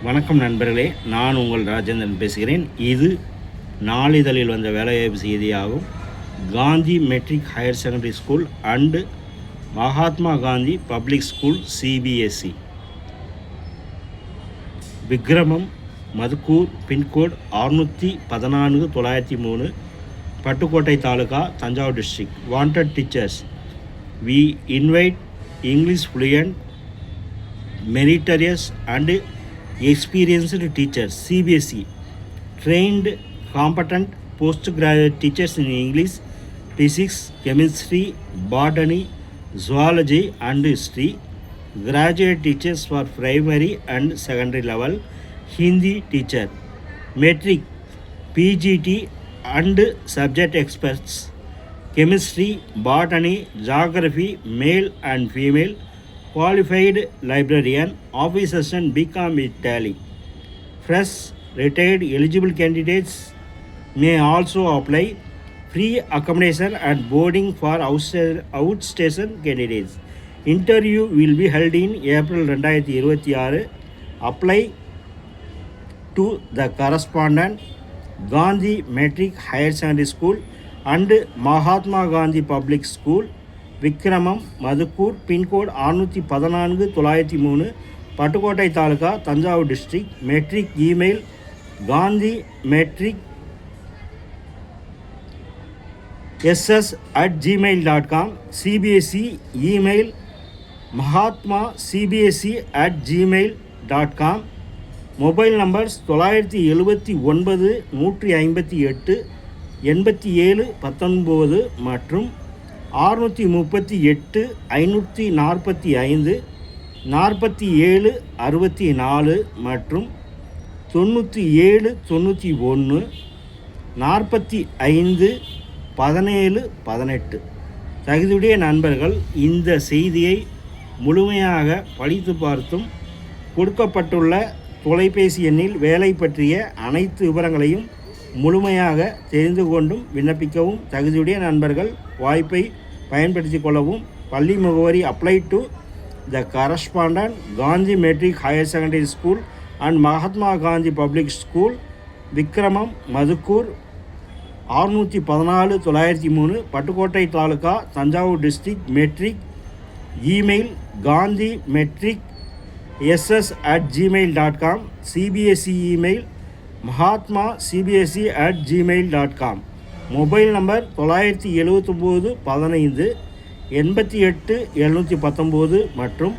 வணக்கம் நண்பர்களே, நான் உங்கள் ராஜேந்திரன் பேசுகிறேன். இது நாளிதழில் வந்த வேலைவாய்ப்பு செய்தியாகும். Gandhi matric higher secondary school and Mahatma Gandhi public school CBSE, Vikramam, Madukkur, pincode 614903, Pattukkottai taluka, Thanjavur district. Wanted teachers. We invite English fluent, meritorious and experienced teachers. CBSE trained, competent postgraduate teachers in English, physics, chemistry, botany, zoology and history. Graduate teachers for primary and secondary level. Hindi teacher. Metric, PGT and subject experts. Chemistry, botany, geography, male and female. Qualified librarian, office assistant, BCom with Tally. Fresh, retired eligible candidates may also apply. Free accommodation and boarding for outstation candidates. Interview will be held in April 2026. Apply to the correspondent, Gandhi Metric Higher Secondary School and Mahatma Gandhi Public School, Vikramam, Madukkur, pincode 614903, Pattukkottai taluka, Thanjavur district. Matric email Gandhi matric ss@gmail.com. CBSE email Mahatma cbse@gmail.com. Mobile numbers 979 158 8719 மற்றும் 638 545 47 64 மற்றும் 97 91 45 17 18. தகுதியுடைய நண்பர்கள் இந்த செய்தியை முழுமையாக படித்து பார்த்தும் கொடுக்கப்பட்டுள்ள தொலைபேசி எண்ணில் வேலை பற்றிய அனைத்து விவரங்களையும் முழுமையாக தெரிந்து கொண்டும் விண்ணப்பிக்கவும். தகுதியுடைய நண்பர்கள் வாய்ப்பை பயன்படுத்தி கொள்ளவும். பள்ளி முகவரி apply to the correspondent, Gandhi matric higher secondary school and Mahatma Gandhi public school, Vikramam, Madukkur 614903, Pattukkottai taluka, Thanjavur district. Matric email Gandhi matric ss@gmail.com. CBSE email Mahatma cbse@gmail.com. Mobile number 979 15 88 719 மற்றும்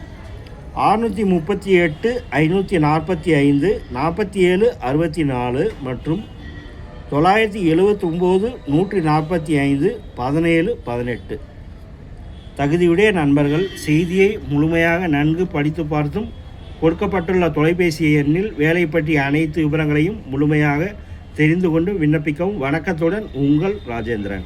638 545 47 64 மற்றும் 979 145 17 18. தகுதியுடைய நண்பர்கள் செய்தியை முழுமையாக நன்கு படித்து பார்த்தும் கொடுக்கப்பட்டுள்ள தொலைபேசி எண்ணில் வேலை பற்றிய அனைத்து விவரங்களையும் முழுமையாக தெரிந்து கொண்டு விண்ணப்பிக்கவும். வணக்கத்துடன் உங்கள் ராஜேந்திரன்.